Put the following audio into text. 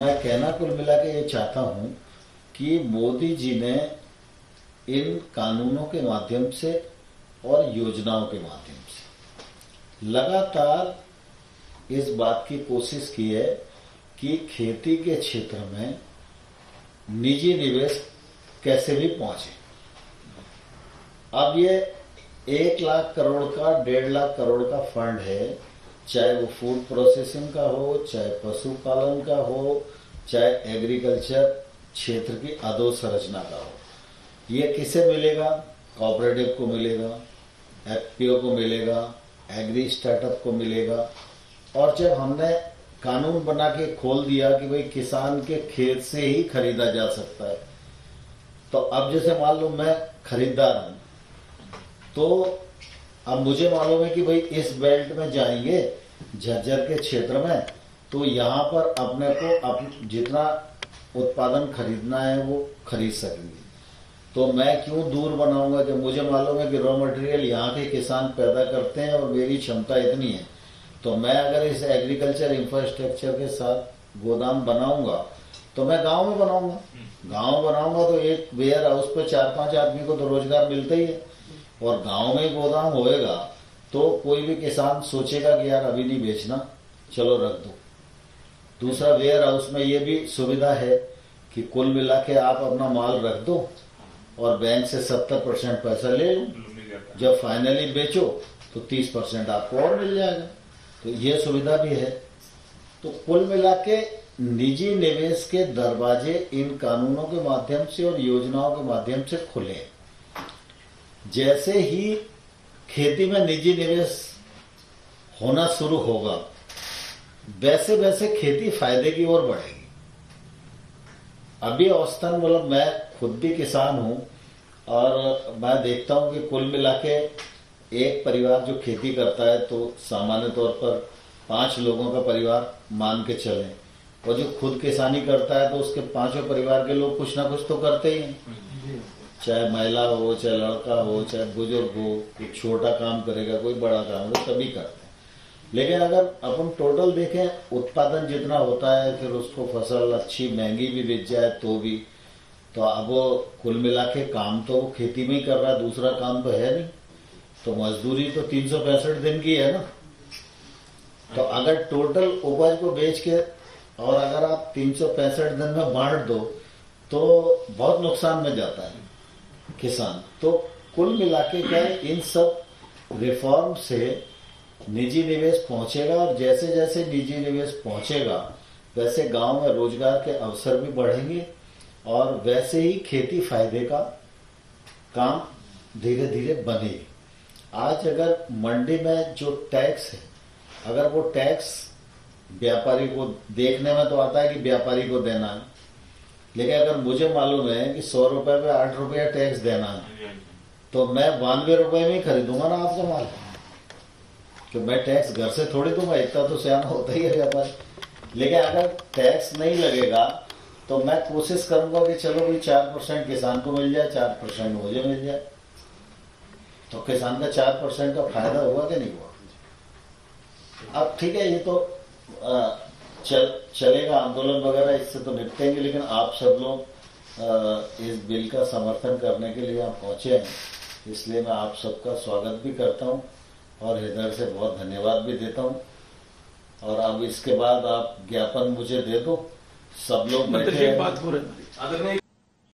मैं कहना कुल मिला के ये चाहता हूं कि मोदी जी ने इन कानूनों के माध्यम से और योजनाओं के माध्यम से लगातार इस बात की कोशिश की है कि खेती के क्षेत्र में निजी निवेश कैसे भी पहुंचे। अब ये 1 लाख करोड़ का 1.5 लाख करोड़ का फंड है, चाहे वो फूड प्रोसेसिंग का हो, चाहे पशुपालन का हो, चाहे एग्रीकल्चर क्षेत्र की अधोसंरचना का हो। ये किसे मिलेगा? कोऑपरेटिव को मिलेगा, एफपीओ को मिलेगा, एग्री स्टार्टअप को मिलेगा। और जब हमने कानून बना के खोल दिया कि भाई किसान के खेत से ही खरीदा जा सकता है, तो अब जैसे मान लो मैं खरीदार हूं, तो अब मुझे मालूम है कि भाई इस बेल्ट में जाएंगे झज्जर के क्षेत्र में, तो यहां पर अपने को जितना उत्पादन खरीदना है वो खरीद सकेंगे। तो मैं क्यों दूर बनाऊंगा जब मुझे मालूम है कि रॉ मटेरियल यहाँ के किसान पैदा करते हैं और मेरी क्षमता इतनी है। तो मैं अगर इस एग्रीकल्चर इंफ्रास्ट्रक्चर के साथ गोदाम बनाऊंगा तो मैं गांव में बनाऊंगा। गांव बनाऊंगा तो एक वेयर हाउस पे 4-5 आदमी को तो रोजगार मिलता ही है, और गांव में गोदाम होएगा तो कोई भी किसान सोचेगा कि यार अभी नहीं बेचना, चलो रख दो। दूसरा, वेयर हाउस में ये भी सुविधा है कि कुल मिला के आप अपना माल रख दो और बैंक से 70% पैसा ले लो, जब फाइनली बेचो तो 30% आपको और मिल जाएगा। तो ये सुविधा भी है। तो कुल मिला के निजी निवेश के दरवाजे इन कानूनों के माध्यम से और योजनाओं के माध्यम से खुले। जैसे ही खेती में निजी निवेश होना शुरू होगा, वैसे वैसे खेती फायदे की ओर बढ़ेगी। अभी औसतन मतलब मैं खुद भी किसान हूं और मैं देखता हूं कि कुल मिला के एक परिवार जो खेती करता है तो सामान्य तौर पर 5 लोगों का परिवार मान के चलें, और जो खुद किसानी करता है तो उसके 5 परिवार के लोग कुछ ना कुछ तो करते ही हैं। चाहे महिला हो, चाहे लड़का हो, चाहे बुजुर्ग हो, कोई छोटा काम करेगा, कोई बड़ा काम हो, सभी करते हैं। लेकिन अगर अपन टोटल देखें, उत्पादन जितना होता है, फिर उसको फसल अच्छी महंगी भी बेच जाए तो भी, तो अब वो कुल मिला के काम तो वो खेती में ही कर रहा है, दूसरा काम तो है नहीं। तो मजदूरी तो 365 दिन की है ना। तो अगर टोटल उपज को बेच के और अगर आप 365 दिन में बांट दो तो बहुत नुकसान में जाता है किसान। तो कुल मिला के क्या है, इन सब रिफॉर्म से निजी निवेश पहुंचेगा, और जैसे जैसे निजी निवेश पहुंचेगा वैसे गांव में रोजगार के अवसर भी बढ़ेंगे, और वैसे ही खेती फायदे का काम धीरे धीरे बनेगी। आज अगर मंडी में जो टैक्स है, अगर वो टैक्स व्यापारी को देखने में तो आता है कि व्यापारी को देना है, लेकिन अगर मुझे मालूम है कि 100 रुपए पे 8 रुपया टैक्स देना है, तो मैं 92 रुपए में ही खरीदूंगा ना आपका माल। कि मैं टैक्स घर से थोड़ी दूंगा, इतना तो सियाना होता ही है व्यापारी। लेकिन अगर टैक्स नहीं लगेगा तो मैं कोशिश करूंगा कि चलो भाई 4% किसान को मिल जाए, 4% मुझे मिल जाए, तो किसान का 4% का फायदा हुआ कि नहीं हुआ। अब ठीक है, ये तो चलेगा, आंदोलन वगैरह इससे तो निपटेंगे, लेकिन आप सब लोग इस बिल का समर्थन करने के लिए यहाँ पहुंचे हैं, इसलिए मैं आप सबका स्वागत भी करता हूं और हृदय से बहुत धन्यवाद भी देता हूं। और अब इसके बाद आप ज्ञापन मुझे दे दो, सब लोग बैठे हैं।